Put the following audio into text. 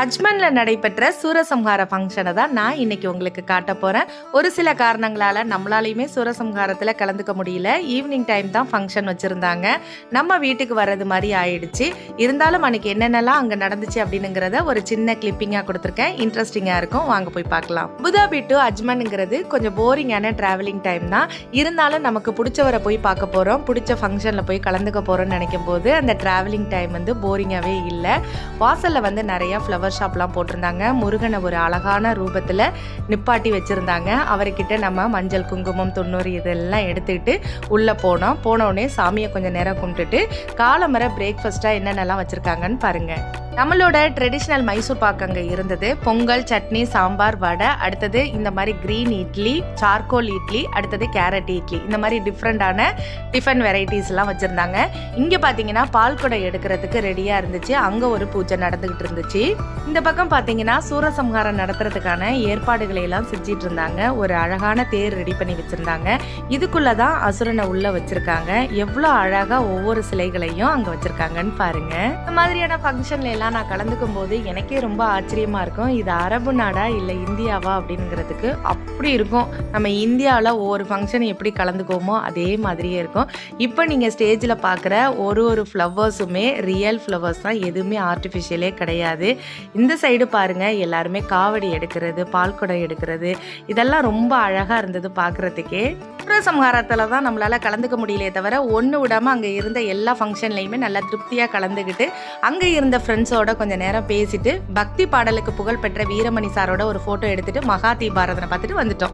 அஜ்மன்ல நடைபெற்ற சூரசம்ஹார ஃபங்க்ஷனை தான் நான் இன்னைக்கு உங்களுக்கு காட்ட போறேன். ஒரு சில காரணங்களால நம்மளாலையுமே சூரசம்ஹாரத்தில் கலந்துக்க முடியல. ஈவினிங் டைம் தான் ஃபங்க்ஷன் வச்சிருந்தாங்க. நம்ம வீட்டுக்கு வர்றது மாதிரி ஆயிடுச்சு. இருந்தாலும் அன்னைக்கு என்னென்னலாம் அங்கே நடந்துச்சு அப்படின்னுங்கிறத ஒரு சின்ன கிளிப்பிங்காக கொடுத்துருக்கேன். இன்ட்ரெஸ்டிங்காக இருக்கும், வாங்க போய் பார்க்கலாம். அபுதாபி டு அஜ்மன்ங்கிறது கொஞ்சம் போரிங்கான டிராவலிங் டைம் தான். இருந்தாலும் நமக்கு பிடிச்சவரை போய் பார்க்க போகிறோம், பிடிச்ச ஃபங்க்ஷனில் போய் கலந்துக்க போகிறோம்னு நினைக்கும் போது அந்த டிராவலிங் டைம் போரிங்காகவே இல்லை. வாசலில் நிறைய ஃப்ளவர் ஷாப்லாம் போட்டிருந்தாங்க. முருகனை ஒரு அழகான ரூபத்தில் நிப்பாட்டி வச்சிருந்தாங்க. அவர்கிட்ட நம்ம மஞ்சள், குங்குமம், தொண்ணூறு இதெல்லாம் எடுத்துக்கிட்டு உள்ளே போனோடனே சாமியை கொஞ்சம் நேரம் கும்பிட்டுட்டு காலம்பரை பிரேக்ஃபாஸ்ட்டாக என்னென்னலாம் வச்சுருக்காங்கன்னு பாருங்கள். நம்மளோட ட்ரெடிஷ்னல் மைசூர் பாக்கு அங்கே இருந்தது. பொங்கல், சட்னி, சாம்பார், வடை, அடுத்தது இந்த மாதிரி கிரீன் இட்லி, சார்கோல் இட்லி, அடுத்தது கேரட் இட்லி, இந்த மாதிரி டிஃப்ரெண்டான டிஃபன் வெரைட்டிஸ்லாம் வச்சுருந்தாங்க. இங்கே பார்த்தீங்கன்னா பால்குடை எடுக்கிறதுக்கு ரெடியாக இருந்துச்சு. அங்கே ஒரு பூஜை நடந்துகிட்டு இருந்துச்சு. இந்த பக்கம் பார்த்தீங்கன்னா சூரசம்ஹாரம் நடத்துறதுக்கான ஏற்பாடுகளை எல்லாம் செஞ்சிட்டு இருந்தாங்க. ஒரு அழகான தேர் ரெடி பண்ணி வச்சுருந்தாங்க. இதுக்குள்ளே தான் அசுரனை உள்ளே வச்சுருக்காங்க. எவ்வளோ அழகாக ஒவ்வொரு சிலைகளையும் அங்கே வச்சுருக்காங்கன்னு பாருங்கள். இந்த மாதிரியான ஃபங்க்ஷன்ல நான் கலந்துக்கும் போது எனக்கே ரொம்ப ஆச்சரியமா இருக்கும். இது அரபு நாடா இல்லை இந்தியாவா அப்படிங்கிறதுக்கு அப்படி இருக்கும். நம்ம இந்தியாவில் ஒவ்வொரு ஃபங்க்ஷன் எப்படி கலந்துக்குவோமோ அதே மாதிரியே இருக்கும். இப்போ நீங்கள் ஸ்டேஜில் பார்க்குற ஒரு ஃப்ளவர்ஸுமே ரியல் ஃப்ளவர்ஸ் தான், எதுவுமே ஆர்டிஃபிஷியலே கிடையாது. இந்த சைடு பாருங்கள், எல்லாருமே காவடி எடுக்கிறது, பால்குடம் எடுக்கிறது, இதெல்லாம் ரொம்ப அழகாக இருந்தது பார்க்குறதுக்கே. சூரசம்ஹாரத்தில் தான் நம்மளால் கலந்துக்க முடியலையே தவிர ஒன்று விடாமல் அங்கே இருந்த எல்லா ஃபங்க்ஷன்லையுமே நல்லா திருப்தியாக கலந்துக்கிட்டு அங்கே இருந்த ஃப்ரெண்ட்ஸோட கொஞ்சம் நேரம் பேசிட்டு பக்தி பாடலுக்கு புகழ் பெற்ற வீரமணி சாரோட ஒரு ஃபோட்டோ எடுத்துட்டு மகா தீபாராதனை பார்த்துட்டு வந்துட்டோம்.